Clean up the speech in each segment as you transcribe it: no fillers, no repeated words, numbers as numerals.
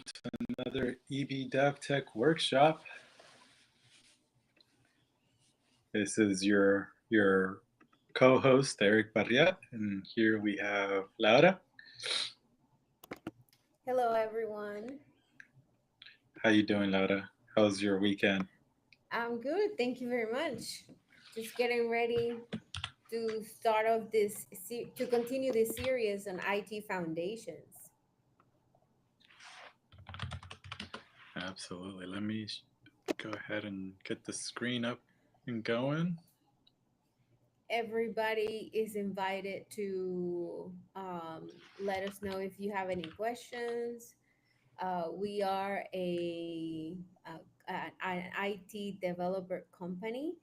to another EB DevTech workshop. This is your co-host Erick Barreat, and here we have Laura. Hello, everyone. How you doing, Laura? How's your weekend? I'm good. Thank you very much. Just getting ready to start off to continue this series on IT foundations. Absolutely. Let me go ahead and get the screen up and going. Everybody is invited to let us know if you have any questions. We are an IT developer company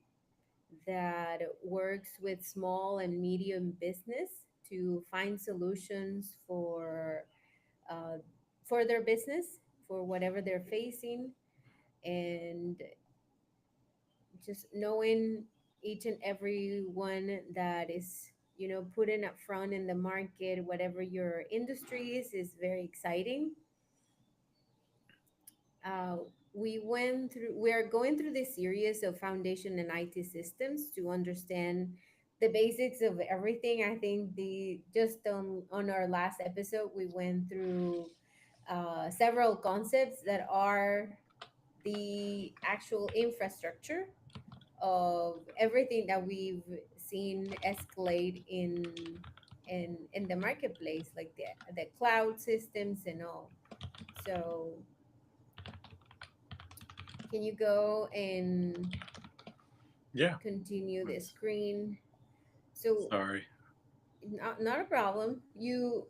that works with small and medium business to find solutions uh, for their business, for whatever they're facing, and just knowing each and every one that is putting up front in the market, whatever your industry is very exciting. uh, we are going through this series of foundation and IT systems to understand the basics of everything. I think the just on our last episode we went through several concepts that are the actual infrastructure of everything that we've seen escalate in the marketplace, like the cloud systems and all. So can you go and Yeah. continue the screen? So Sorry. not a problem. You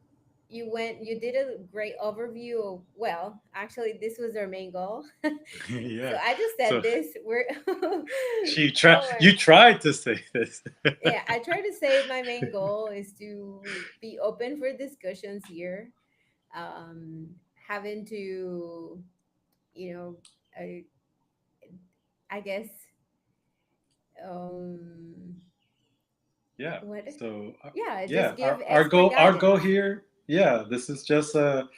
did a great overview of, well, actually this was our main goal. So Yeah. I just said So this. We're she tried. oh my, You tried to say this. yeah, I try to say my main goal is to be open for discussions here. Having to, you know, I, I guess, um, Yeah. what? So Yeah, yeah, just give our expert goal guidance. here. Yeah, this is just a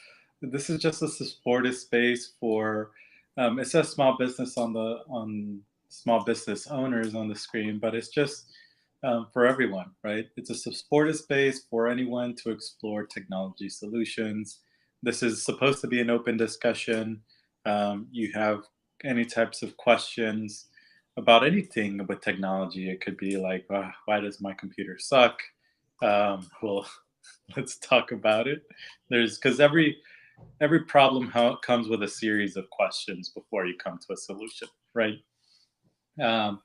supportive space for. It says small business on small business owners on the screen, but it's just for everyone, right? It's a supportive space for anyone to explore technology solutions. This is supposed to be an open discussion. You have any types of questions about anything with technology. It could be like, why does my computer suck? Well, let's talk about it. There's because every problem comes with a series of questions before you come to a solution, right? Um,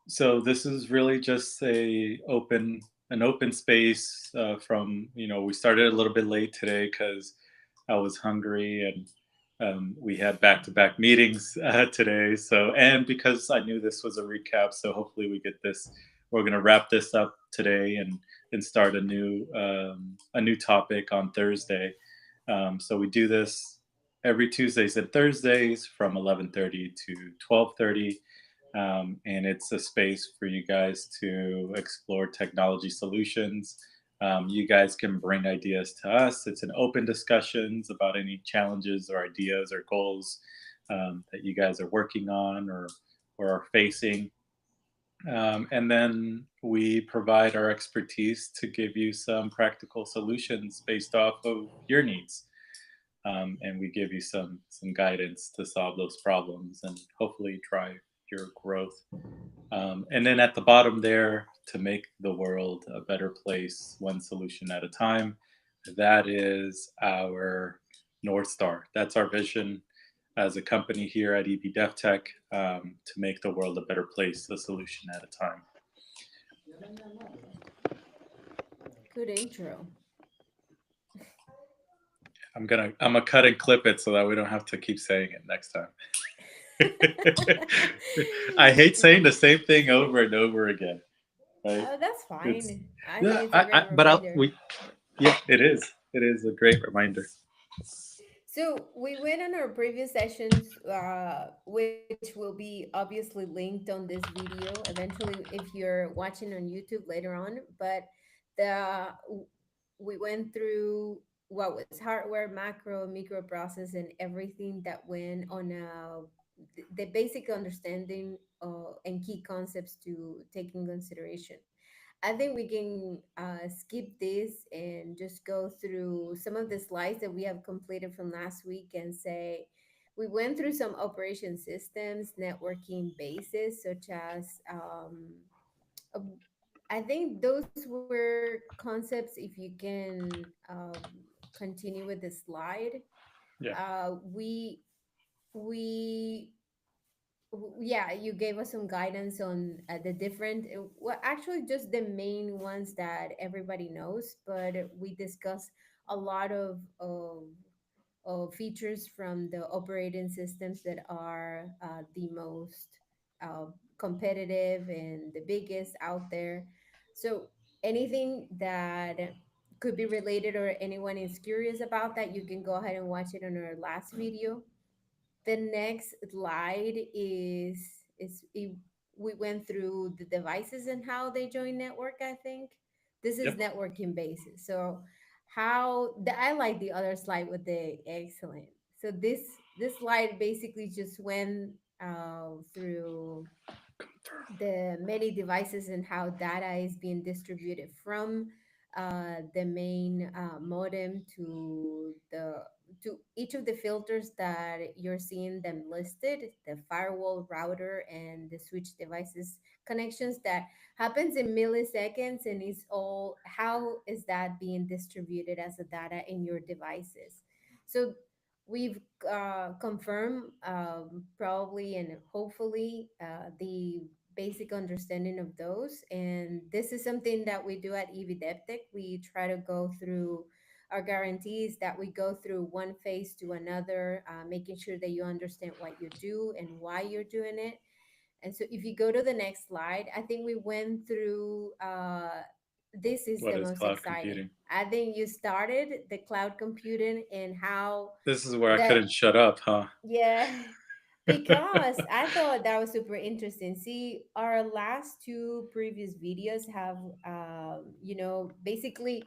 so this is really just an open space. From we started a little bit late today because I was hungry and we had back-to-back meetings today. So and because I knew this was a recap, so hopefully we get this. We're gonna wrap this up today and start a new topic on Thursday. So we do this every Tuesdays and Thursdays from 11:30 to 12:30, and it's a space for you guys to explore technology solutions. You guys can bring ideas to us. It's an open discussions about any challenges or ideas or goals that you guys are working on or are facing. And then we provide our expertise to give you some practical solutions based off of your needs. And we give you some guidance to solve those problems and hopefully drive your growth. And then at the bottom there, to make the world a better place, one solution at a time. That is our North Star. That's our vision as a company here at EB DevTech, to make the world a better place, a solution at a time. Good intro. I'm gonna cut and clip it so that we don't have to keep saying it next time. I hate saying the same thing over and over again. Right? That's It's fine. I think yeah, it's a great but reminder. yeah, it is. It is a great reminder. So we went on our previous sessions, which will be obviously linked on this video eventually if you're watching on YouTube later on. But the we went through what was hardware, macro, microprocess, and everything that went on the basic understanding and key concepts to take in consideration. I think we can skip this and just go through some of the slides that we have completed from last week and say we went through some operation systems, networking bases, such as uh, I think those were concepts. If you can continue with the slide, Yeah. we we yeah, you gave us some guidance on the different well, actually just the main ones that everybody knows, but we discussed a lot of features from the operating systems that are the most uh, competitive and the biggest out there. So anything that could be related or anyone is curious about that, you can go ahead and watch it on our last video. The next slide is we went through the devices and how they join network. I think this is Yep. networking basis. So how I like the other slide with the excellent. So this slide basically just went through the many devices and how data is being distributed from the main modem to each of the filters that you're seeing them listed, the firewall, router, and the switch devices connections that happens in milliseconds, and it's all how is that being distributed as a data in your devices. So we've confirmed probably and hopefully the basic understanding of those. And this is something that we do at DevTech. We try to go through our guarantees that we go through one phase to another, making sure that you understand what you do and why you're doing it. And so if you go to the next slide, I think we went through this is What the is most cloud exciting. computing? I think you started the cloud computing and how This is where I that couldn't shut up, huh? yeah, because I thought that was super interesting. See, our last two previous videos have, basically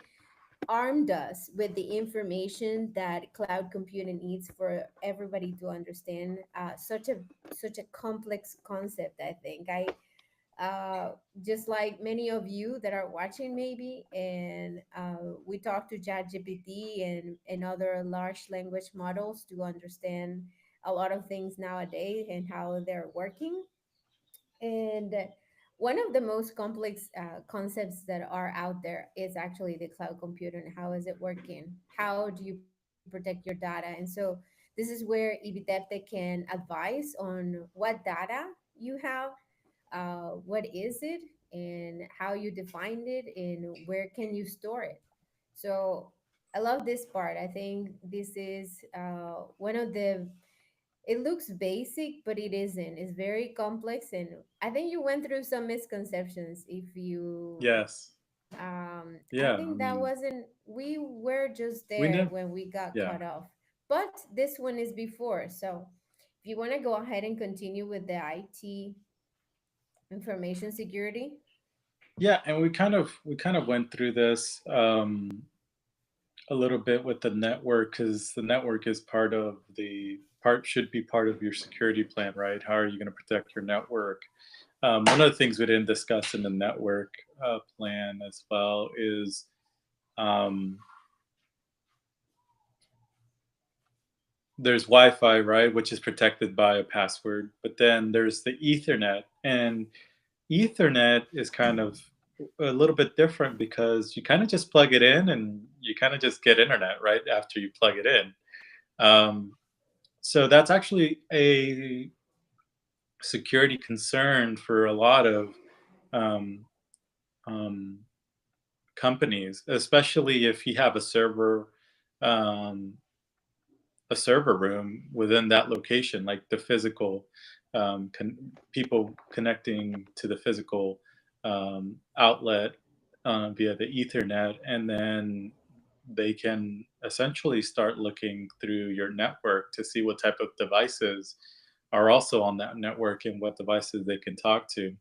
armed us with the information that cloud computing needs for everybody to understand such a complex concept. I think uh, just like many of you that are watching maybe, and we talk to ChatGPT and other large language models to understand a lot of things nowadays and how they're working. And one of the most complex concepts that are out there is actually the cloud computer and how is it working? How do you protect your data? And so this is where EBDEPTE can advise on what data you have, what is it, and how you defined it, and where can you store it. So I love this part. I think this is one of the it looks basic, but it isn't. It's very complex, and I think you went through some misconceptions. If you, Yes. I Yeah. I think that mean, wasn't. We were just we there never. when we got Yeah. cut off, but this one is before. So, if you want to go ahead and continue with the IT information security, Yeah, and we kind of went through this a little bit with the network because the network is part should be part of your security plan, right? How are you going to protect your network? One of the things we didn't discuss in the network plan as well is um, there's Wi-Fi, right, which is protected by a password, but then there's the Ethernet, and Ethernet is kind of a little bit different because you kind of just plug it in and you kind of just get internet right after you plug it in. Um, so that's actually a security concern for a lot of um, um, companies, especially if you have um, a server room within that location, like the physical people connecting to the physical outlet via the Ethernet, and then they can essentially start looking through your network to see what type of devices are also on that network and what devices they can talk to.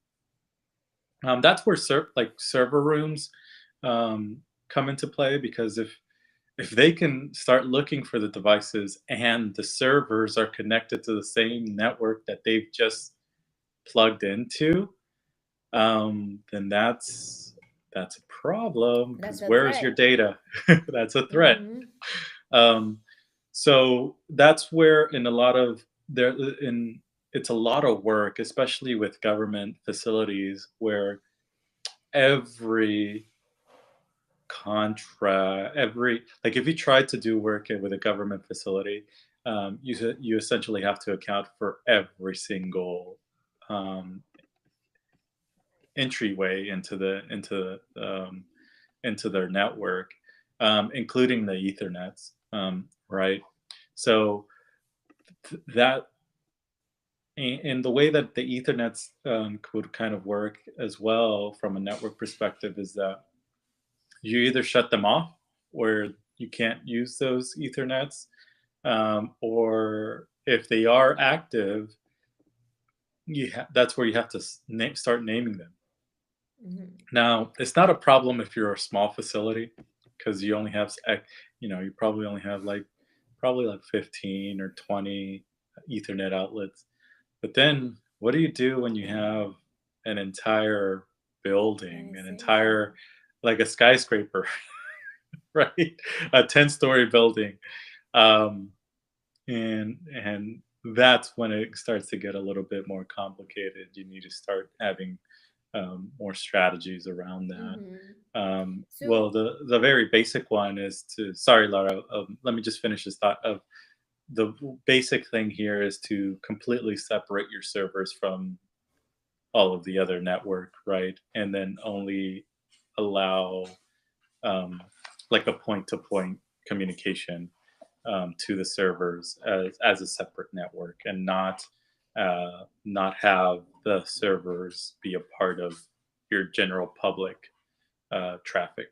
That's where server rooms come into play because if if they can start looking for the devices and the servers are connected to the same network that they've just plugged into, then that's a problem That's because a where is your threat. data? That's a threat. Mm-hmm. Um, so that's where in a lot of there in it's a lot of work, especially with government facilities, where every every like if you try to do work with a government facility, you essentially have to account for every single um, entryway into their network, including the Ethernets, right? So that and the way that the Ethernets would kind of work as well from a network perspective is that you either shut them off where you can't use those Ethernets, or if they are active, that's where you have to start naming them. Mm-hmm. Now, it's not a problem if you're a small facility because you only have, you probably only have probably like 15 or 20 Ethernet outlets. But then what do you do when you have an entire building, an entire, Organization. like a skyscraper, right? A 10-story building. Um, and that's when it starts to get a little bit more complicated. You need to start having more strategies around that. Mm-hmm. Well, So the very basic one is to sorry, Laura. Let me just finish this thought. Of the basic thing here is to completely separate your servers from all of the other network, right? And then only allow um, like a point-to-point communication to the servers as a separate network, and not have the servers be a part of your general public traffic.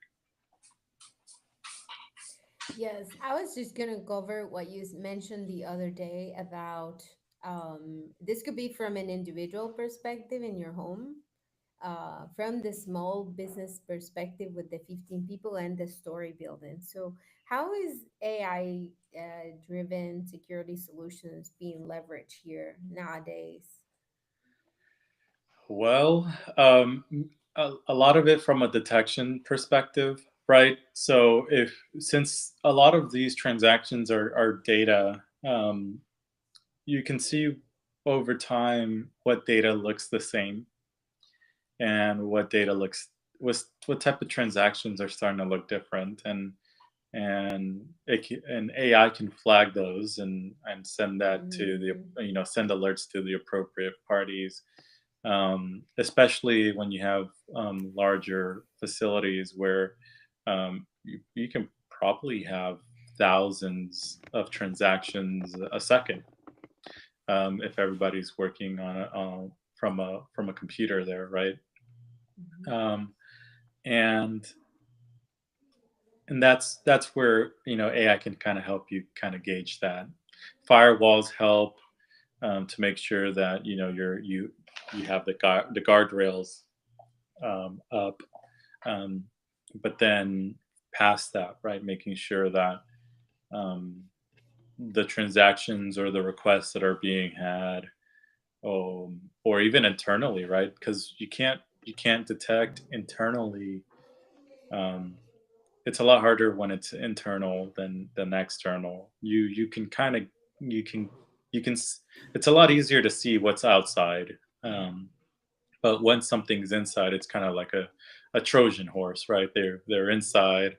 yes, I was just gonna cover what you mentioned the other day about this could be from an individual perspective in your home, from the small business perspective with the 15 people and the story building. So, how is AI driven security solutions being leveraged here nowadays? Well, a lot of it from a detection perspective, right? So if since a lot of these transactions are data, you can see over time what data looks the same and what data looks what type of transactions are starting to look different, and AI can flag those and send that to Mm-hmm. send alerts to the appropriate parties, especially when you have larger facilities where you can probably have thousands of transactions a second, if everybody's working from a computer there, right? Mm-hmm. Um, and and that's where AI can kind of help you kind of gauge that. Firewalls help to make sure that you have the guardrails up, um, but then past that, right, making sure that um, the transactions or the requests that are being had, or even internally, right? Because you can't detect internally. Um, it's a lot harder when it's internal than external. You can kind of you can you can. It's a lot easier to see what's outside. But when something's inside, it's kind of like a Trojan horse, right? They're inside,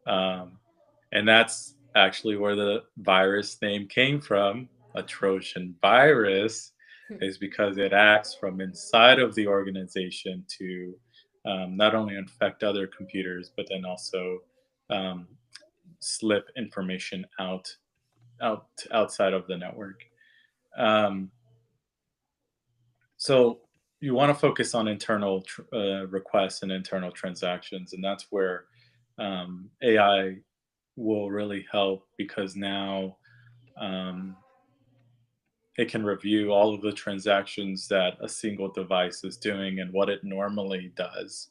um, and that's actually where the virus name came from. A Trojan virus is because it acts from inside of the organization to not only infect other computers, but then also um, slip information outside of the network. Um, so you want to focus on internal requests and internal transactions, and that's where AI will really help because now um, it can review all of the transactions that a single device is doing and what it normally does.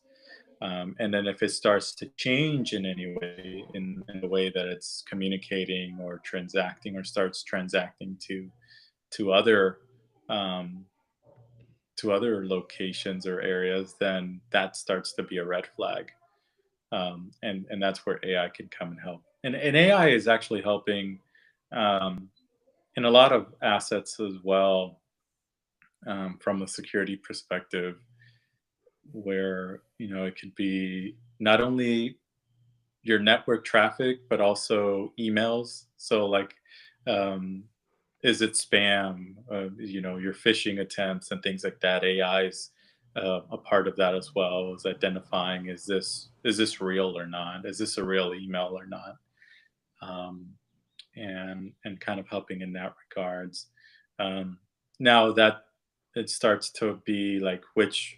And then if it starts to change in any way, in the way that it's communicating or transacting, or starts transacting to other um, to other locations or areas, then that starts to be a red flag. And that's where AI can come and help. And AI is actually helping um, in a lot of assets as well, from a security perspective, where it could be not only your network traffic, but also emails. So like, um, is it spam? Your phishing attempts and things like that. AI is a part of that as well. Is identifying, is this real or not? Is this a real email or not? Um, and kind of helping in that regards. Um, Now that it starts to be like which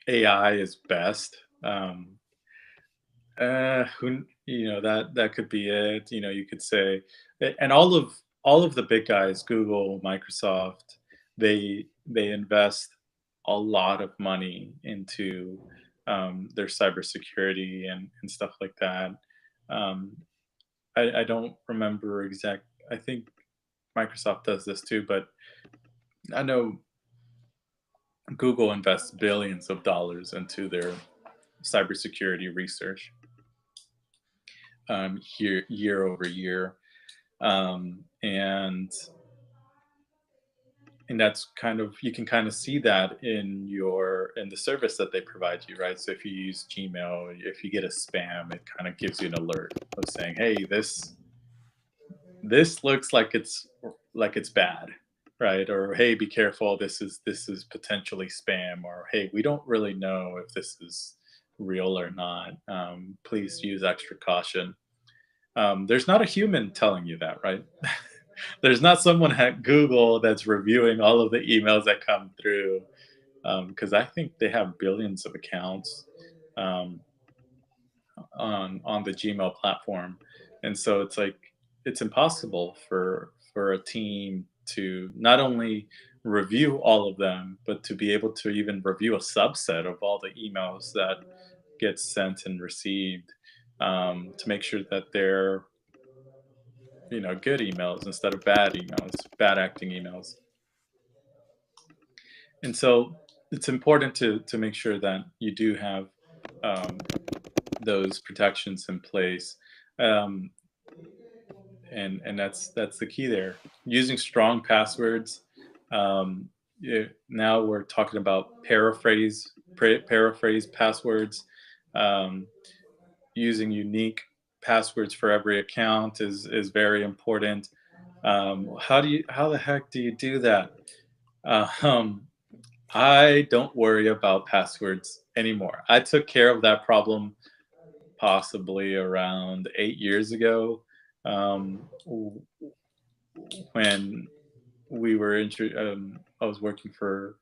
AI is best. Who that could be it. You could say, and all of the big guys, Google, Microsoft, they invest a lot of money into their cybersecurity and stuff like that. Um, I don't remember exact. I think Microsoft does this too, but I know Google invests billions of dollars into their cybersecurity research, year over year, and that's kind of, you can kind of see that in the service that they provide you, right? So if you use Gmail, if you get a spam, it kind of gives you an alert of saying, hey, this looks like it's bad, right? Or hey, be careful, this is potentially spam, or hey, we don't really know if this is real or not. Please use extra caution. There's not a human telling you that, right? There's not someone at Google that's reviewing all of the emails that come through, because I think they have billions of accounts, um, on the Gmail platform, and so it's like it's impossible for a team to not only review all of them, but to be able to even review a subset of all the emails that get sent and received, to make sure that they're good emails instead of bad emails, bad acting emails. And so it's important to make sure that you do have um, those protections in place. Um, and that's the key there. Using strong passwords. Now we're talking about paraphrase passwords. Um, Using unique passwords for every account is very important. How the heck do you do that? Uh, um, I don't worry about passwords anymore. I took care of that problem possibly around 8 years ago, when I was working for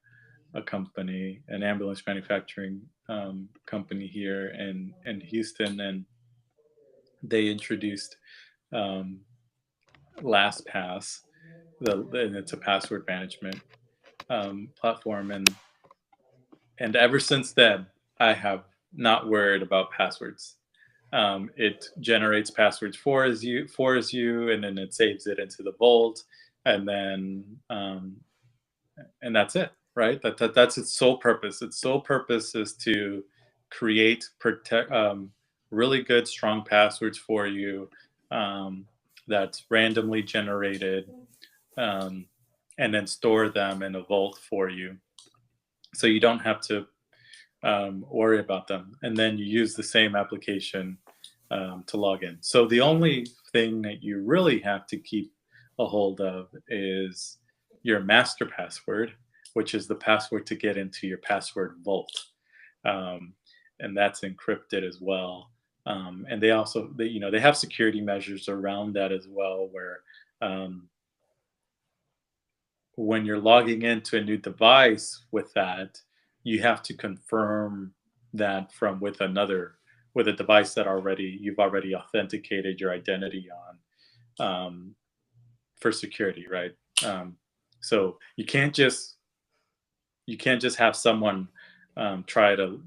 a company, an ambulance manufacturing company here in Houston, and they introduced um, LastPass, and it's a password management platform, and ever since then, I have not worried about passwords. It generates passwords for as you, and then it saves it into the vault, and then and that's it, right? That's its sole purpose. Its sole purpose is to create protect really good, strong passwords for you, um, that's randomly generated, um, and then store them in a vault for you, so you don't have to worry about them. And then you use the same application to log in. So the only thing that you really have to keep a hold of is your master password, which is the password to get into your password vault, um, and that's encrypted as well. And they have security measures around that as well, where um, when you're logging into a new device with that, you have to confirm that from with a device that you've already authenticated your identity on, for security, right? Um, so you can't just have someone try to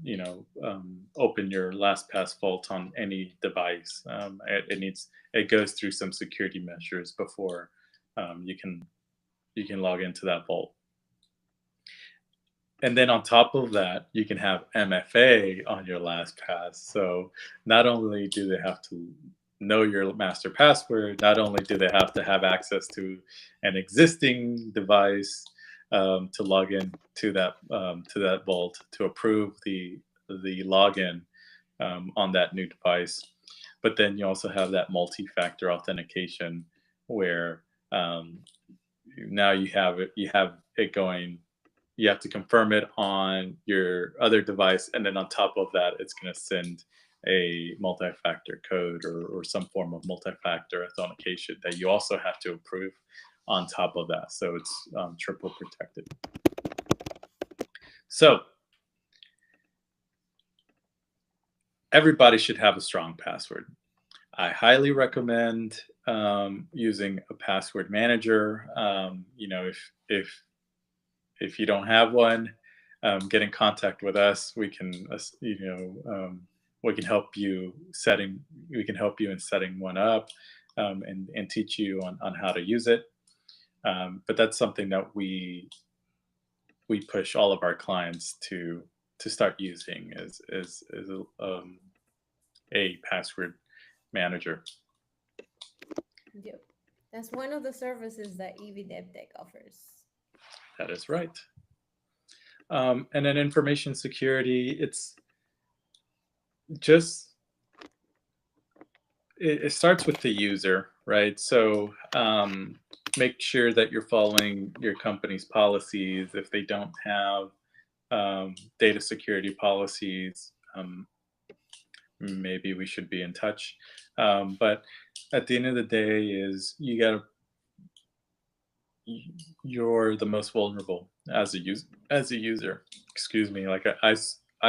open your LastPass vault on any device. It goes through some security measures before you can log into that vault. And then on top of that, you can have MFA on your LastPass. So not only do they have to know your master password, not only do they have to have access to an existing device to log in to that vault to approve the login on that new device, but then you also have that multi-factor authentication where now you have it going. You have to confirm it on your other device, and then on top of that, it's going to send a multi-factor code or some form of multi-factor authentication that you also have to approve on top of that. So it's triple protected. So everybody should have a strong password. I highly recommend using a password manager. If you don't have one, get in contact with us. We can we can help you in setting one up and teach you on how to use it. But that's something that we push all of our clients to start using as a password manager. Yep. That's one of the services that DevTech offers. That is right. And then information security, it's just, it starts with the user, right? So make sure that you're following your company's policies. If they don't have data security policies, maybe we should be in touch. But at the end of the day is you're the most vulnerable as a user. Excuse me, like I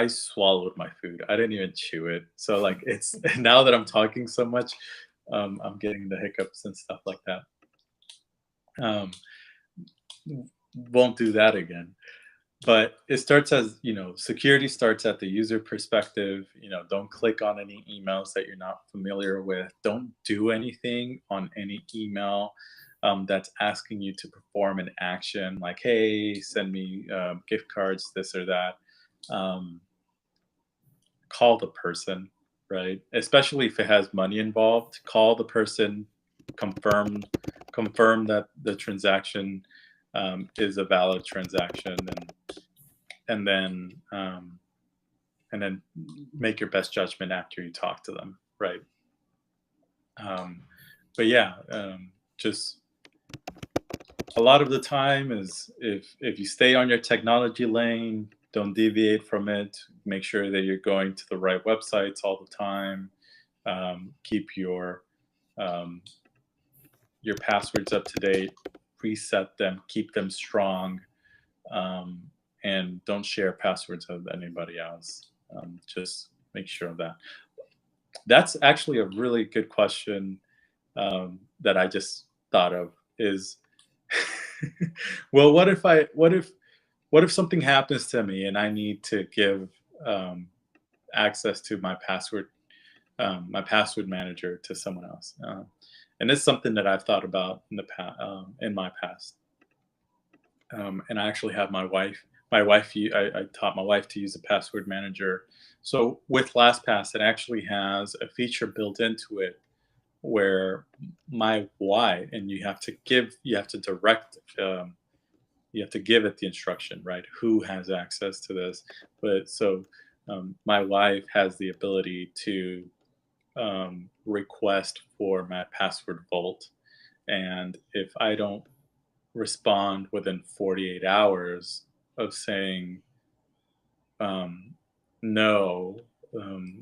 swallowed my food. I didn't even chew it. So like it's now that I'm talking so much, I'm getting the hiccups and stuff like that. Won't do that again. But it starts as, security starts at the user perspective. Don't click on any emails that you're not familiar with. Don't do anything on any email that's asking you to perform an action like, hey, send me gift cards, this or that. Call the person, right? Especially if it has money involved. Call the person, confirm that the transaction is a valid transaction, and then make your best judgment after you talk to them, right? But yeah, just a lot of the time is if you stay on your technology lane, don't deviate from it. Make sure that you're going to the right websites all the time. Keep your passwords up to date. Reset them. Keep them strong. And don't share passwords with anybody else. Just make sure of that. That's actually a really good question that I just thought of is, well, what if something happens to me and I need to give access to my password manager to someone else? And it's something that I've thought about in my past. And I actually have my wife. I taught my wife to use a password manager. So with LastPass, it actually has a feature built into it where my wife, and you have to give it the instruction, right? Who has access to this? But so my wife has the ability to request for my password vault, and if I don't respond within 48 hours of saying no,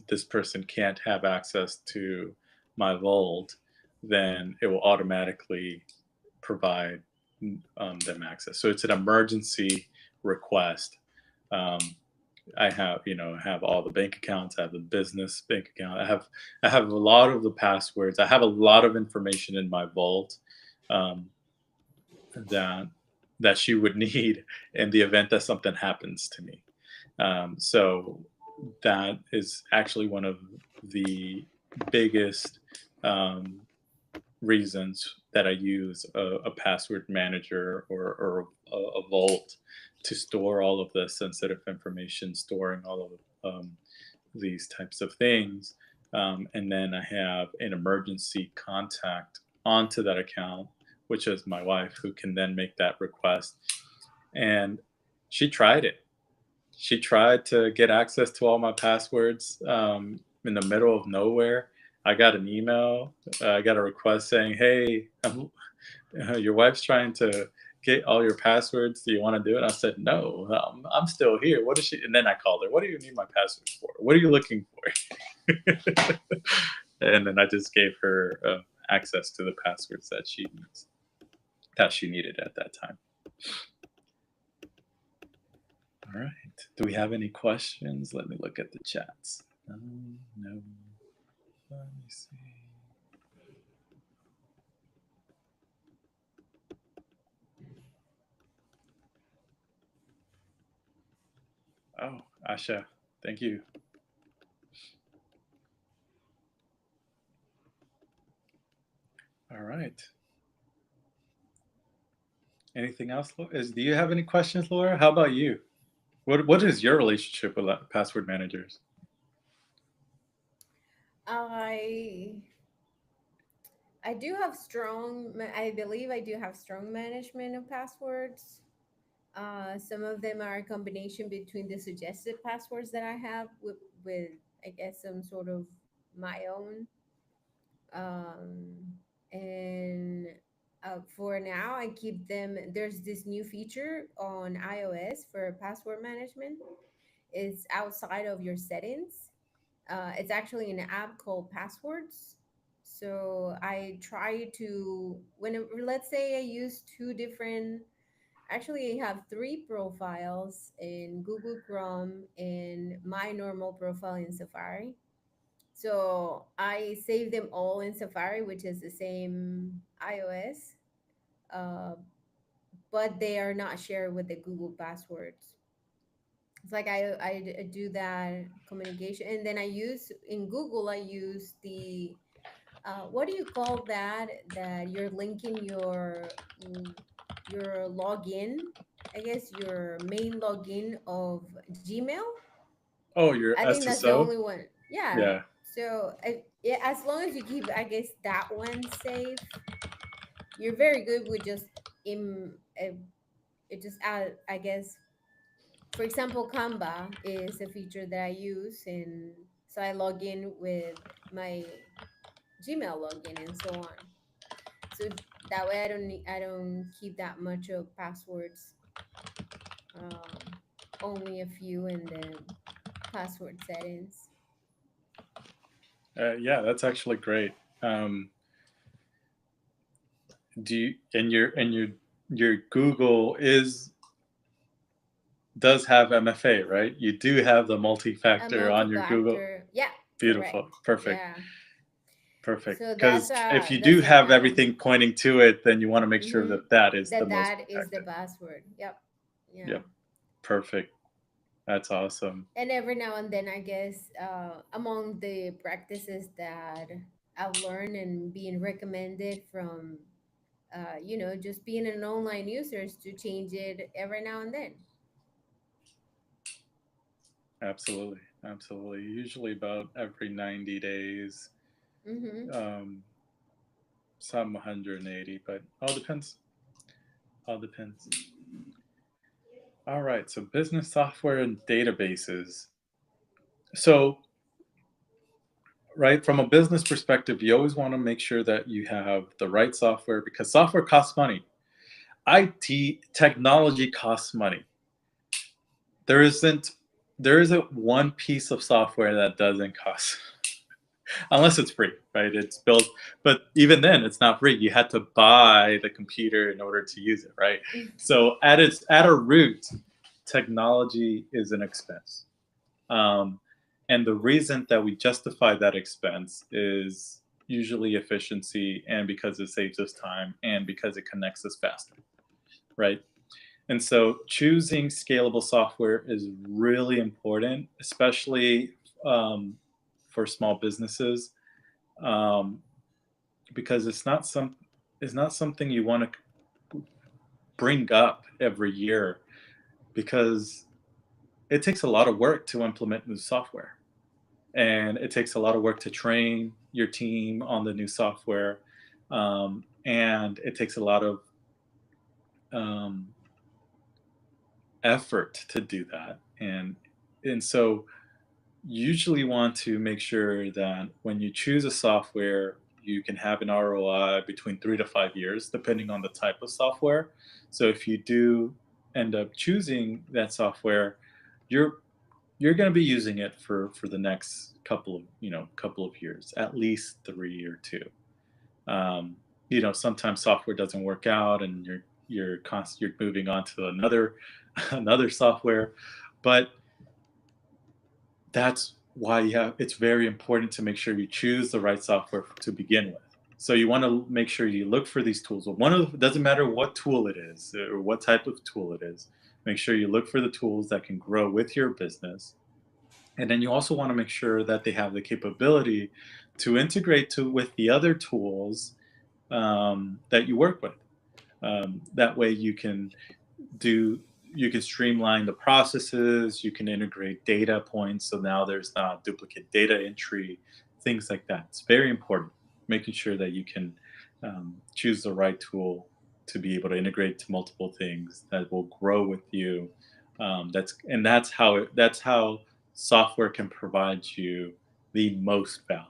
this person can't have access to my vault, then it will automatically provide them access. So it's an emergency request. I have all the bank accounts. I have the business bank account. I have a lot of the passwords. I have a lot of information in my vault that she would need in the event that something happens to me. So that is actually one of the biggest reasons that I use a password manager or a vault to store all of the sensitive information, storing all of these types of things. And then I have an emergency contact onto that account, which is my wife, who can then make that request. And she tried it. She tried to get access to all my passwords in the middle of nowhere. I got an email. I got a request saying, "Hey, your wife's trying to get all your passwords. Do you want to do it?" I said, "No, I'm still here. What is she?" And then I called her. "What do you need my passwords for? What are you looking for?" And then I just gave her access to the passwords that she needed at that time. All right. Do we have any questions? Let me look at the chats. No. Let me see. Oh, Asha, thank you. All right. Anything else? Do you have any questions, Laura? How about you? What is your relationship with password managers? I I do have I believe I do have strong management of passwords. Some of them are a combination between the suggested passwords that I have with I guess some sort of my own. And for now, I keep them. There's this new feature on iOS for password management. It's outside of your settings. It's actually an app called Passwords. So I try to let's say I use two different. Actually, I have three profiles in Google Chrome and my normal profile in Safari. So I save them all in Safari, which is the same iOS, uh, but they are not shared with the Google passwords. It's like I do that communication, and then I use in Google. I use the what do you call that? That you're linking your login. I guess your main login of Gmail. Oh, your I think that's the SSO? only one. Yeah. Yeah, So yeah, as long as you keep, I guess, that one safe, you're very good with just it just I guess, for example, Canva is a feature that I use, and so I log in with my Gmail login and so on. So that way I don't keep that much of passwords. Only a few in the password settings. yeah, that's actually great. Um, do you and your Google does have MFA, right? You do have the A multi-factor on your Google. multi-factor, yeah, Beautiful, correct, perfect, yeah. perfect. So Because if you do that's an have add-on. everything pointing to it, then you want to make sure Mm-hmm. that that is the most That is the protected. password. Yep. Yeah. Yep, perfect. That's awesome. And every now and then, I guess, among the practices that I've learned and being recommended from, just being an online user is to change it every now and then. Absolutely, absolutely. Usually about every 90 days, Mm-hmm. um, some 180, but all depends. All depends. All right, so business software and databases. So, right, from a business perspective, you always want to make sure that you have the right software because software costs money. IT technology costs money. There isn't there isn't one piece of software that doesn't cost unless it's free, right? It's built, but even then, it's not free. You had to buy the computer in order to use it, right? So at a root, technology is an expense, um, and the reason that we justify that expense is usually efficiency and because it saves us time and because it connects us faster, right? And so choosing scalable software is really important, especially um, for small businesses, um, because it's not something you want to bring up every year, because it takes a lot of work to implement new software, and it takes a lot of work to train your team on the new software, and it takes a lot of um, effort to do that, and so usually want to make sure that when you choose a software, you can have an ROI between 3 to 5 years, depending on the type of software. So if you do end up choosing that software, you're you're going to be using it for the next couple of years, at least 3 or 2. Um, sometimes software doesn't work out, and you're moving on to another another software, but that's why it's very important to make sure you choose the right software to begin with. So you want to make sure you look for these tools. Doesn't matter what tool it is or what type of tool it is. Make sure you look for the tools that can grow with your business. And then you also want to make sure that they have the capability to integrate with the other tools that you work with. That way do you can streamline the processes, you can integrate data points, so now there's not duplicate data entry, things like that. It's very important making sure that you can choose the right tool to be able to integrate to multiple things that will grow with you. That's how software can provide you the most value,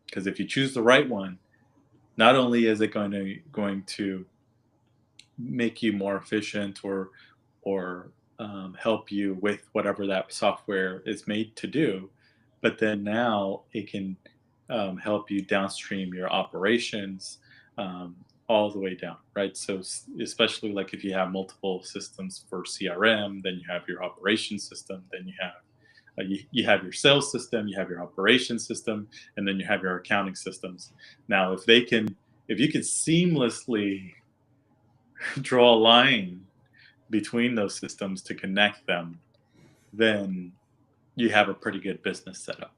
because if you choose the right one, not only is it going to make you more efficient, or help you with whatever that software is made to do, but then now it can help you downstream your operations, um, all the way down, right? So especially like if you have multiple systems for CRM, then you have your operations system, then you have your sales system, you have your operations system, and then you have your accounting systems. Now, if you can seamlessly draw a line between those systems to connect them, then you have a pretty good business setup.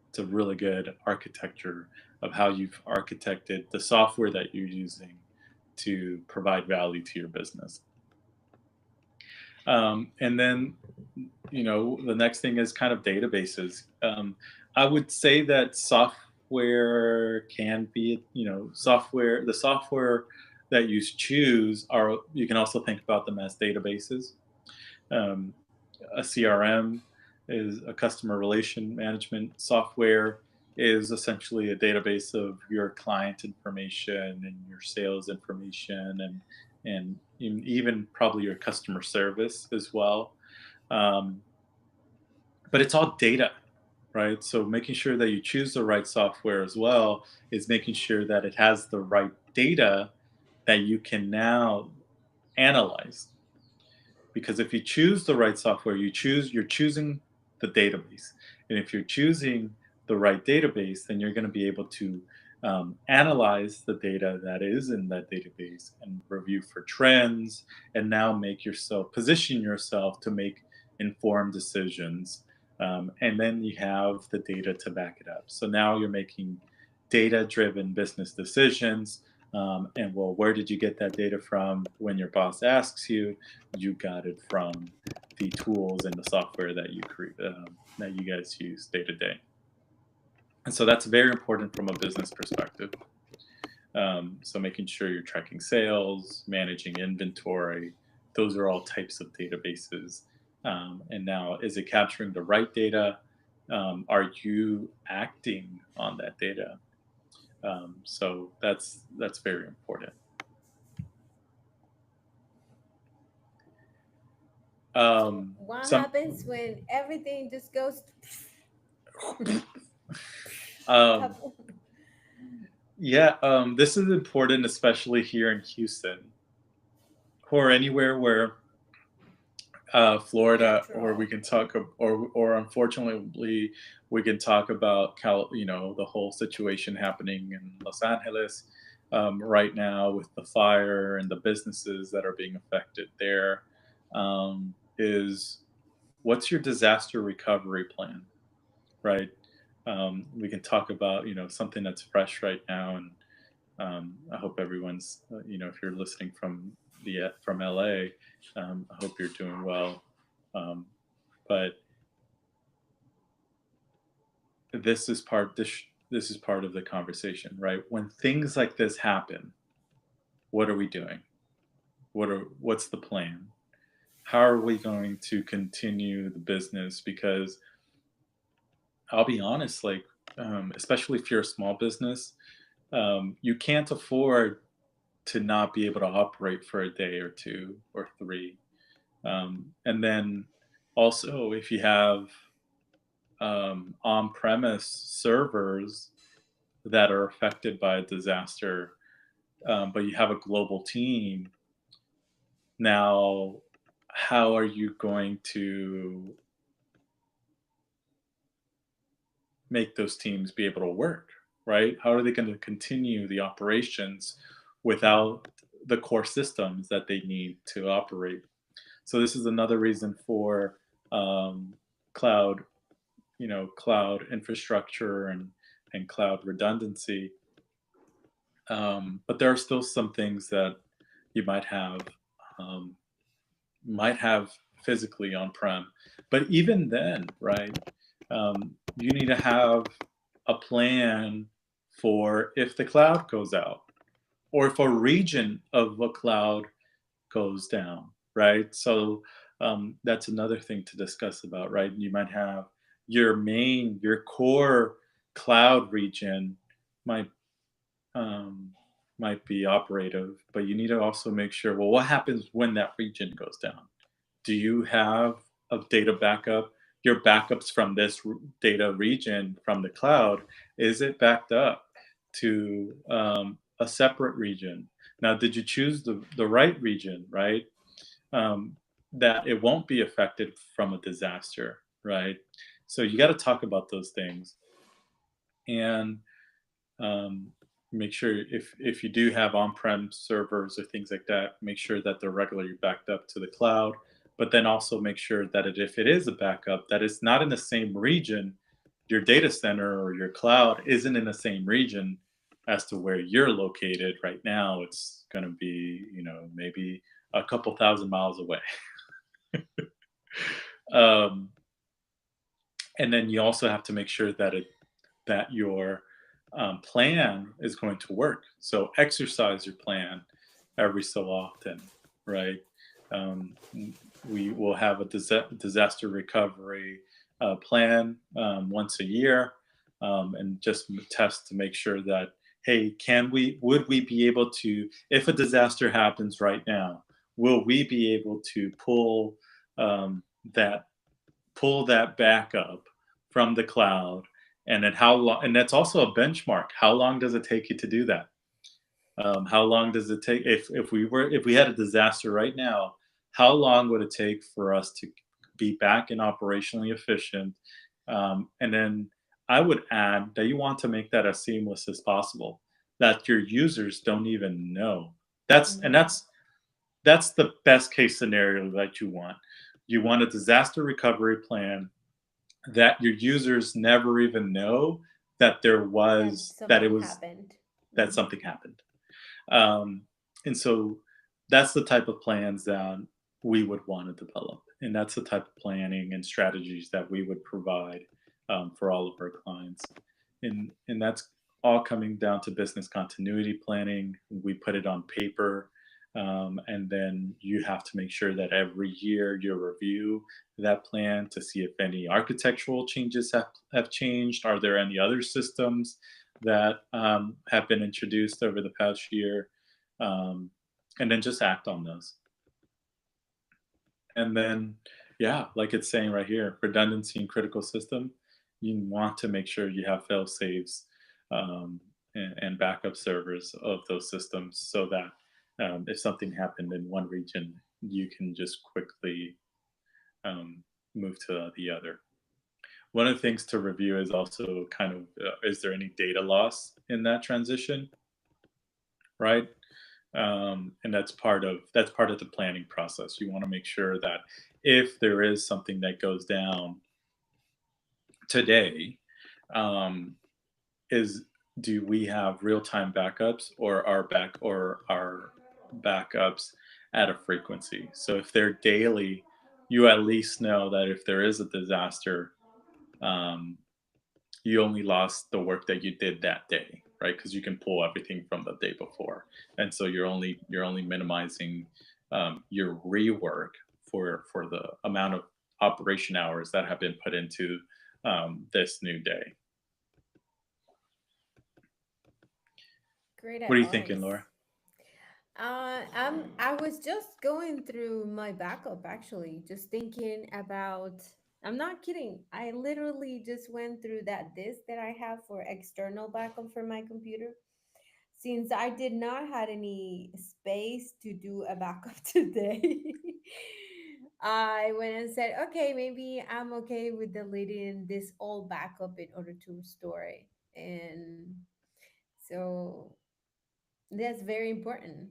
It's a really good architecture of how you've architected the software that you're using to provide value to your business. And then, the next thing is kind of databases. I would say that software can be, the software that you choose you can also think about them as databases. Um, a CRM is a customer relation management software, is essentially a database of your client information and your sales information, and even probably your customer service as well. Um, but it's all data, right? So making sure that you choose the right software as well is making sure that it has the right data that you can now analyze. Because if you choose the right software, you're choosing the database, and if you're choosing the right database, then you're going to be able to analyze the data that is in that database and review for trends, and now position yourself to make informed decisions, and then you have the data to back it up. So now you're making data driven business decisions. And well, where did you get that data from? When your boss asks you, you got it from the tools and the software that you guys use day to day. And so that's very important from a business perspective. So making sure you're tracking sales, managing inventory, those are all types of databases. And now, is it capturing the right data? Are you acting on that data? So that's very important. So what Some happens when everything just goes um, couple? yeah, this is important, especially here in Houston or anywhere where Florida, where we Metro. can talk, or unfortunately, we can talk about the whole situation happening in Los Angeles right now with the fire and the businesses that are being affected there. is what's your disaster recovery plan, right? We can talk about something that's fresh right now, and I hope everyone's if you're listening from LA, I hope you're doing well. But this is part of the conversation, right? When things like this happen, what are we doing? What's the plan? How are we going to continue the business? Because I'll be honest, like especially if you're a small business, you can't afford to not be able to operate for a day or two or three. And then also, if you have on-premise servers that are affected by a disaster, but you have a global team, now how are you going to make those teams be able to work, right? How are they going to continue the operations without the core systems that they need to operate? So this is another reason for cloud, cloud infrastructure and cloud redundancy. But there are still some things that you um, might have physically on-prem. But even then, right, you need to have a plan for if the cloud goes out or if a region of a cloud goes down, right? So that's another thing to discuss about, right? You might have your core cloud region might um, might be operative, but you need to also make sure, well, what happens when that region goes down? Do you have a data backup? Your backups from this data region from the cloud, is it backed up to a separate region? Now, did you choose the right region, right? That it won't be affected from a disaster, right? So you got to talk about those things and um, make sure if you do have on-prem servers or things like that, make sure that they're regularly backed up to the cloud. But then also make sure that if it is a backup, that it's not in the same region. Your data center or your cloud isn't in the same region as to where you're located right now. It's going to be, maybe a couple thousand miles away. um, and then you also have to make sure that your plan is going to work. So exercise your plan every so often, right? Um, we will have a disaster recovery plan once a year, and just test to make sure that, hey, would we be able to, if a disaster happens right now, will we be able to um, that pull that back up from the cloud, and then how long, and that's also a benchmark. How long does it take you to do that? How long does it take if we had a disaster right now, how long would it take for us to be back and operationally efficient? And then I would add that you want to make that as seamless as possible, that your users don't even know. That's and Mhm. that's the best case scenario that you want. You want a disaster recovery plan that your users never even know that That that it something was happened. that Hmm. something happened. um, and so that's the type of plans that we would want to develop, and that's the type of planning and strategies that we would provide for all of our clients. And that's all coming down to business continuity planning. We put it on paper, and then you have to make sure that every year you review that plan to see if any architectural changes have changed. Are there any other systems that have been introduced over the past year? Um, and then just act on those. And then, yeah, like it's saying right here, redundancy in critical system, you want to make sure you have fail safes and backup servers of those systems so that if something happened in one region, you can just quickly um, move to the other. One of the things to review is also is there any data loss in that transition, right? And that's part of the planning process. You want to make sure that if there is something that goes down today, um, is do we have real-time backups, or our backups at a frequency? So if they're daily, you at least know that if there is a disaster, um, you only lost the work that you did that day, right? Because you can pull everything from the day before, and so you're only minimizing your rework for the amount of operation hours that have been put into this new day. Great What are you thinking, advice. Laura? I was just going through my backup actually, just thinking about. I'm not kidding. I literally just went through that disk that I have for external backup for my computer. Since I did not had any space to do a backup today, I went and said, okay, maybe I'm okay with deleting this old backup in order to restore it. And so that's very important.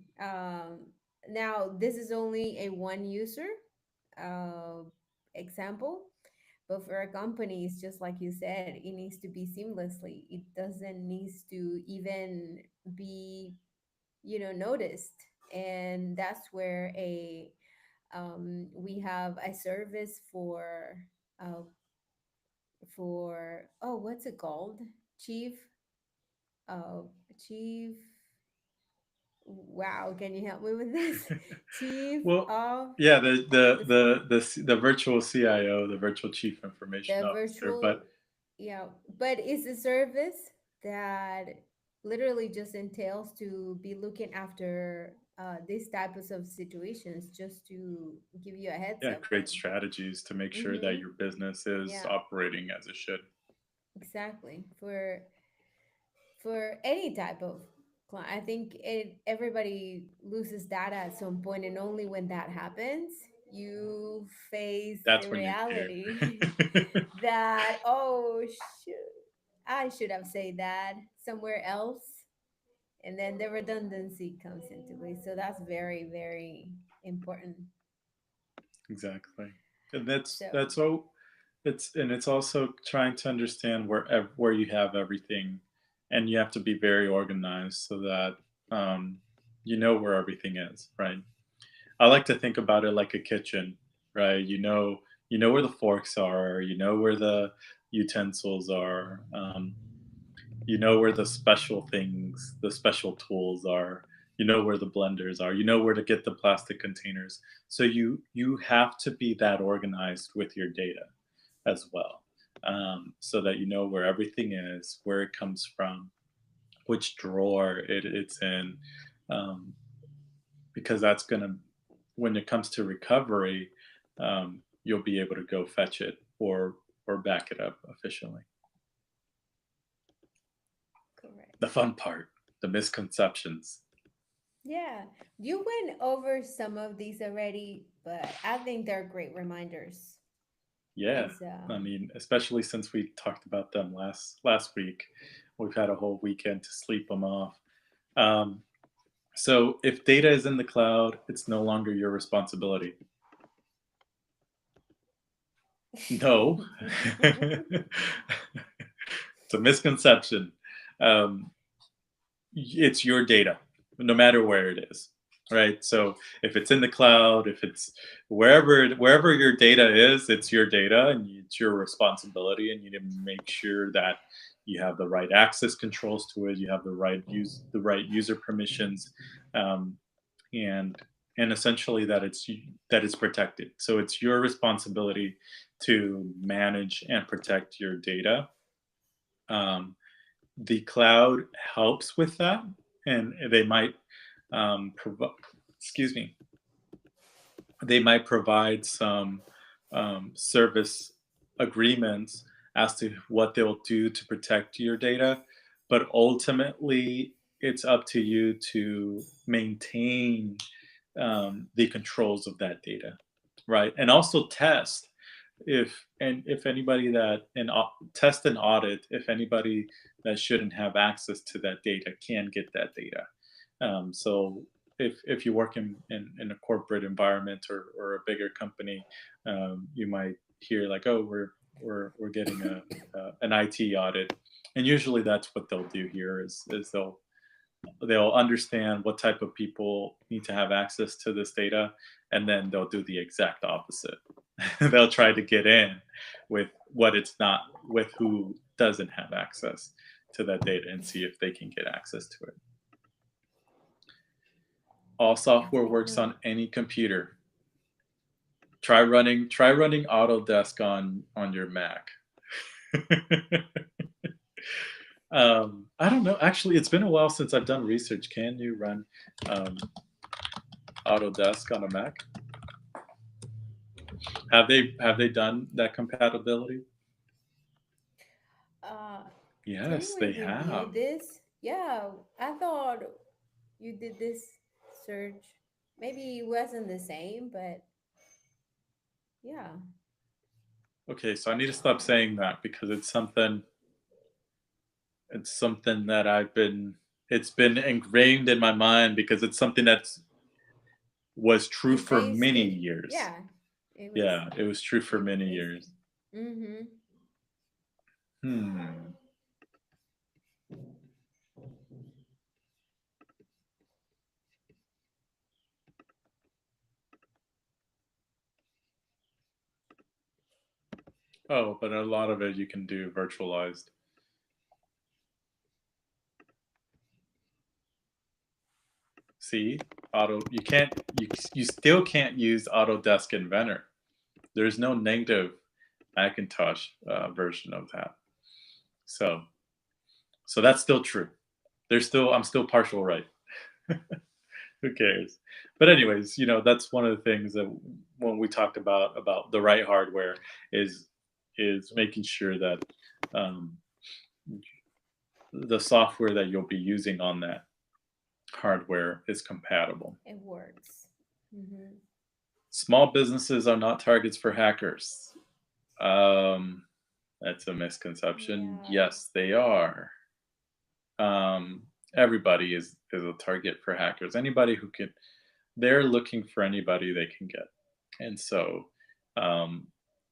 Now, this is only a one user uh, example, but for a company, it's just like you said, it needs to be seamlessly. It doesn't needs to even be, noticed. And that's where we have a service uh, for what's it called? Chief, uh, chief Wow, can you help me with this? Chief Well, of yeah, the the the the the c- the virtual CIO, the virtual chief information the officer, but virtual, yeah, but it's a service that literally just entails to be looking after these types of situations, just to give you a heads yeah, up create on. strategies to make sure that Mm-hmm. your business is Yeah, operating as it should. exactly. For any type of client. I think everybody loses data at some point, and only when that happens, you face the That's when you reality care. that, oh shoot, I should have said that somewhere else, and then the redundancy comes into play. So that's very, very important. Exactly. And that's So that's so it's also trying to understand where you have everything, and you have to be very organized so that um, you know where everything is, right? I like to think about it like a kitchen, right? You know where the forks are, you know where the utensils are, you know where the special things, the special tools are, you know where the blenders are, you know where to get the plastic containers. So you have to be that organized with your data as well, so that you know where everything is, where it comes from, which drawer it's in, um, because that's gonna, when it comes to recovery, you'll be able to go fetch it or back it up efficiently. The correct. fun part, the misconceptions. Yeah, you went over some of these already, but I think they're great reminders. Yeah, It's I mean, especially since we talked about them last week, we've had a whole weekend to sleep them off. Um, so if data is in the cloud, it's no longer your responsibility. No, it's a misconception. Um, it's your data, no matter where it is, right? So if it's in the cloud, if it's wherever your data is, it's your data, and it's your responsibility, and you need to make sure that you have the right access controls to it, you have the right user permissions, um, and essentially that it's protected. So it's your responsibility to manage and protect your data. Um, the cloud helps with that, and they might provide, excuse me, they might provide some service agreements as to what they'll do to protect your data, but ultimately it's up to you to maintain the controls of that data, right? And also test if anybody that and test and audit if anybody that shouldn't have access to that data can get that data. So if you work in a corporate environment or a bigger company, you might hear like, oh, we're getting an IT audit, and usually that's what they'll do here is they'll understand what type of people need to have access to this data, and then they'll do the exact opposite. They'll try to get in with what it's not, with who doesn't have access to that data, and see if they can get access to it. All I software didn't works know. on any computer. Try running Autodesk on your Mac. I don't know. Actually, it's been a while since I've done research. Can you run um, Autodesk on a Mac? Have they done that compatibility? Uh, didn't Yes, we they review have. this? Yeah, I thought you did this search. Maybe it wasn't the same, but yeah. Okay, so I need to stop saying that because it's something that it's been ingrained in my mind because it's something that's was true You for faced many it. years. Yeah, it was. Yeah, it was true for You many faced it. years. Mm-hmm. Hmm. Oh, but a lot of it you can do virtualized. See, you still can't use Autodesk Inventor. There's no native Macintosh version of that. So, so that's still true. I'm still partial right. Who cares? But anyways, that's one of the things that when we talked about the right hardware is making sure that um, the software that you'll be using on that hardware is compatible. It works. Mm-hmm. Small businesses are not targets for hackers. Um, that's a misconception. Yeah. Yes, they are. Everybody is a target for hackers. Anybody who can, they're looking for anybody they can get, and so um,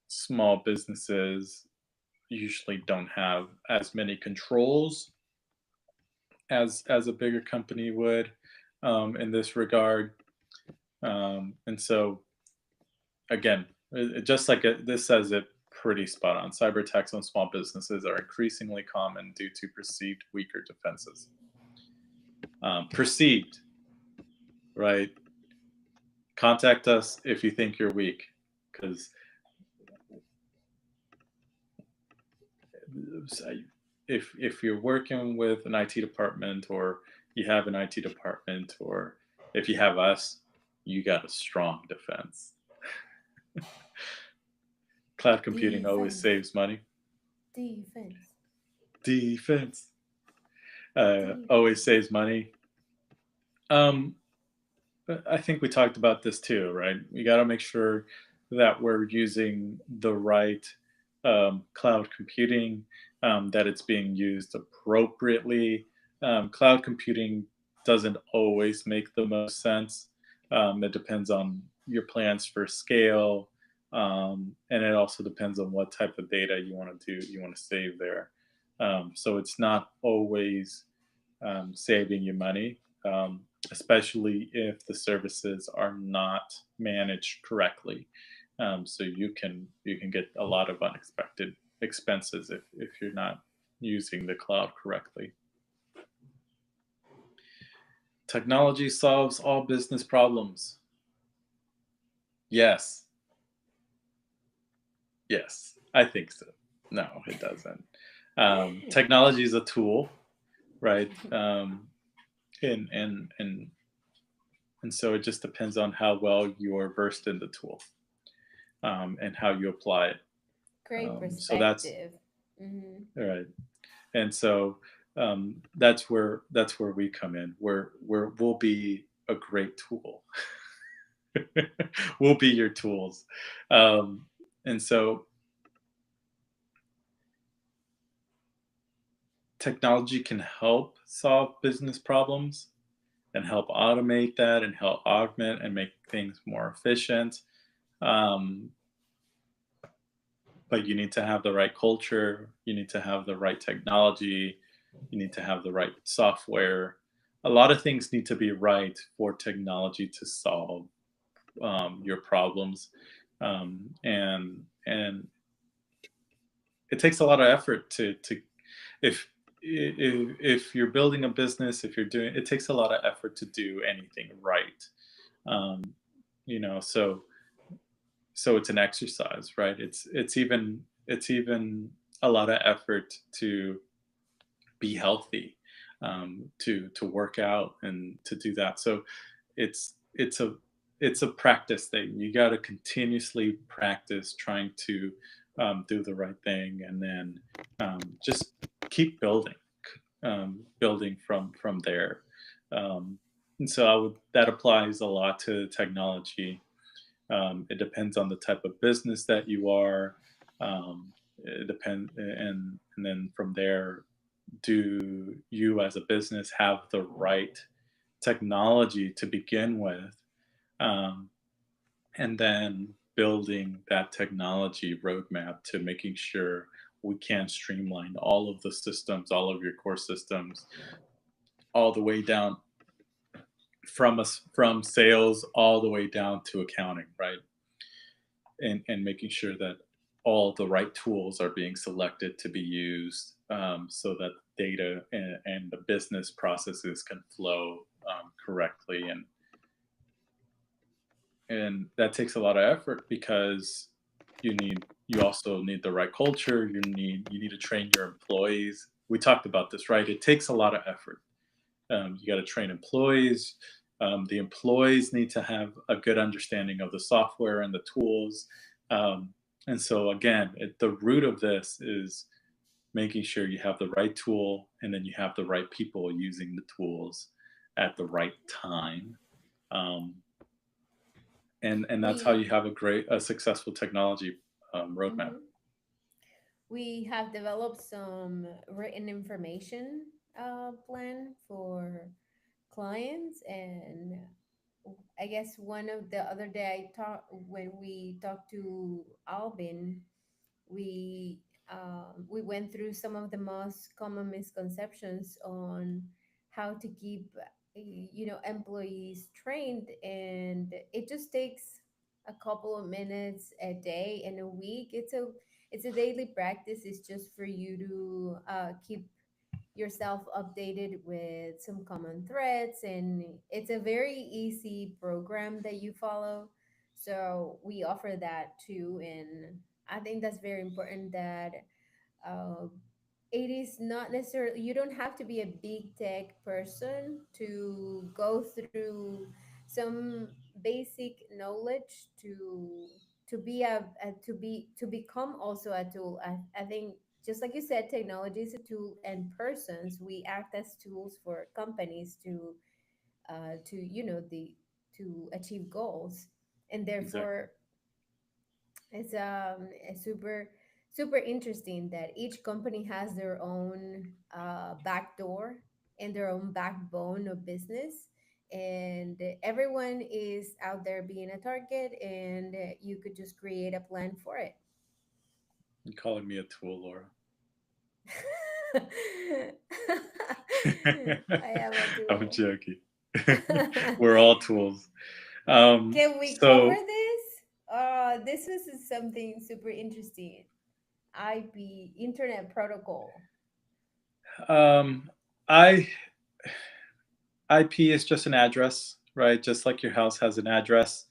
small businesses usually don't have as many controls as a bigger company would in this regard. And so again, just like this says it pretty spot on. Cyber attacks on small businesses are increasingly common due to perceived weaker defenses. Perceived, right? Contact us if you think you're weak, because if you're working with an IT department, or you have an IT department, or if you have us, you got a strong defense. Cloud computing always Defense. saves money. Defense. Defense always Defense. saves money. Um, I think we talked about this too, right? We got to make sure that we're using the right cloud computing, that it's being used appropriately. Cloud computing doesn't always make the most sense. It depends on your plans for scale, and it also depends on what type of data you want to save there. So it's not always saving you money, especially if the services are not managed correctly. So you can get a lot of unexpected expenses if you're not using the cloud correctly. Technology solves all business problems. Yes, yes, I think so. No, it doesn't. Technology is a tool, right? And so it just depends on how well you're versed in the tool, and how you apply it. Great So that's perspective. Mm-hmm. all right. And so that's where we come in. We'll be a great tool. We'll be your tools. And so technology can help solve business problems, and help automate that and help augment and make things more efficient. Um, but you need to have the right culture, you need to have the right technology, you need to have the right software. A lot of things need to be right for technology to solve your problems, and it takes a lot of effort to if if you're building a business, if you're doing, it takes a lot of effort to do anything right. Um, so it's an exercise, right? It's even a lot of effort to be healthy, to work out and to do that. So it's a practice thing. You got to continuously practice trying to do the right thing, and then just keep building from there. And so that applies a lot to technology. It depends on the type of business that you are. It depend, and then from there, do you as a business have the right technology to begin with, um, and then building that technology roadmap to making sure we can streamline all of the systems, all of your core systems, all the way down from sales all the way down to accounting, right? And making sure that all the right tools are being selected to be used, so that data and the business processes can flow correctly, and that takes a lot of effort because you also need the right culture. You need to train your employees. We talked about this, right? It takes a lot of effort. You got to train employees. The employees need to have a good understanding of the software and the tools. And so, again, the root of this is making sure you have the right tool, and then you have the right people using the tools at the right time. Um, and that's how We you have a successful technology roadmap. mhm. We have developed some written information plan for clients, and I guess one of the other day I talked when we talked to Albin, we went through some of the most common misconceptions on how to keep employees trained, and it just takes a couple of minutes a day and a week. It's a daily practice. It's just for you to keep yourself updated with some common threads, and it's a very easy program that you follow. So we offer that too, and I think that's very important that uh, it is not necessarily, you don't have to be a big tech person to go through some basic knowledge to be to become also a tool. I think just like you said, technology is a tool, and persons, we act as tools for companies to the to achieve goals. And Exactly. therefore it's a super interesting that each company has their own backdoor and their own backbone of business, and everyone is out there being a target, and you could just create a plan for it. You're calling me a tool, Laura. I am a I'm tool. joking. We're all tools. Um, Can we cover so this? This was something super interesting. IP, Internet Protocol. um, I IP is just an address, right? Just like your house has an address.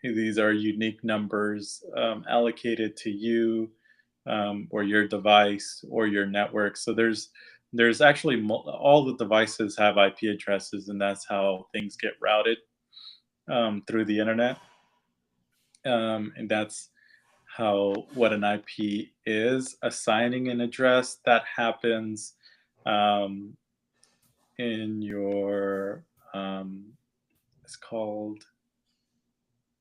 These are unique numbers allocated to you, or your device or your network. So there's actually all the devices have IP addresses, and that's how things get routed through the internet. And that's how what an IP is. Assigning an address that happens um, in your it's called,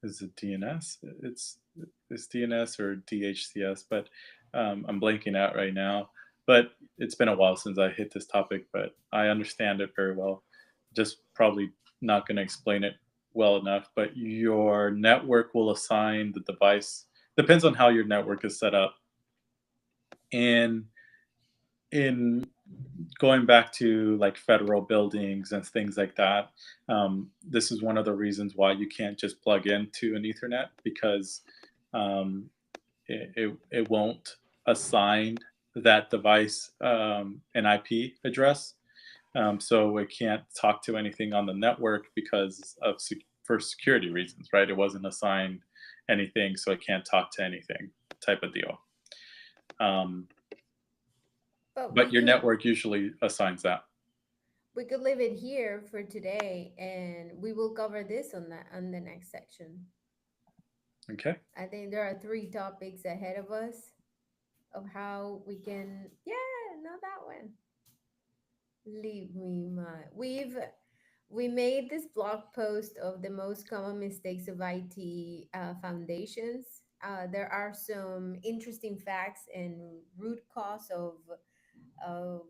is it DNS? It's DNS or DHCS, but I'm blanking out right now. But it's been a while since I hit this topic, but I understand it very well. just probably not going to explain it well enough, but your network will assign the device, depends on how your network is set up. And in going back to like federal buildings and things like that, this is one of the reasons why you can't just plug into an Ethernet, because um, it won't assign that device an IP address. So it can't talk to anything on the network because of for security reasons, right? It wasn't assigned anything, so it can't talk to anything, type of deal. Um, But but your network usually assigns that. we could leave it here for today, and we will cover this on the next section. Okay. I think there are three topics ahead of us of how we can, yeah, not that one. Leave me my. We made this blog post of the most common mistakes of IT foundations. There are some interesting facts and root cause of, of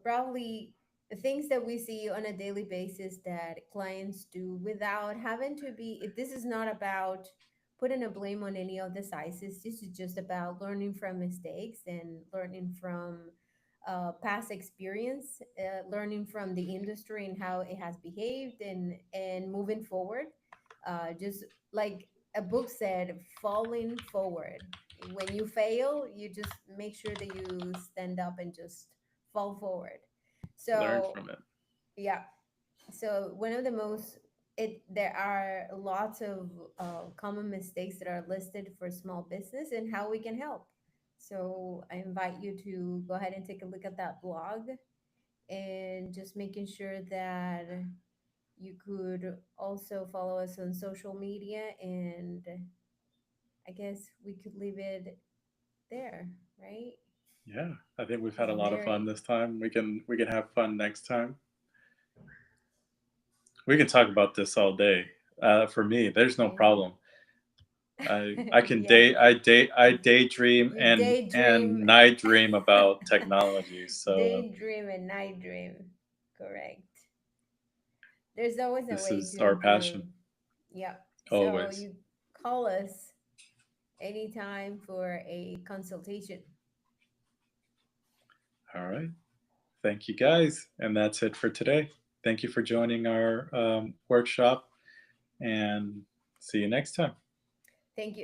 probably things that we see on a daily basis that clients do without having to be. This is not about putting a blame on any of the sizes. This is just about learning from mistakes and learning from past experience, learning from the industry and how it has behaved, and moving forward. Just like a book said, falling forward. When you fail, you just make sure that you stand up and just fall forward. Learn So from it. yeah, so one of the most, it there are lots of common mistakes that are listed for small business and how we can help. So I invite you to go ahead and take a look at that blog, and just making sure that you could also follow us on social media, and I guess we could leave it there, right? Yeah, I think we've It's had a lot of fun very this time. We can have fun next time. We can talk about this all day. For me, there's no and problem. I can yeah, I daydream you and daydream. night dream about technology. So Daydream and night dream. Correct. There's always a this way is to our improve. passion, Yeah. So always. you call us anytime for a consultation. All right. Thank you guys, and that's it for today. Thank you for joining our workshop, and see you next time. Thank you.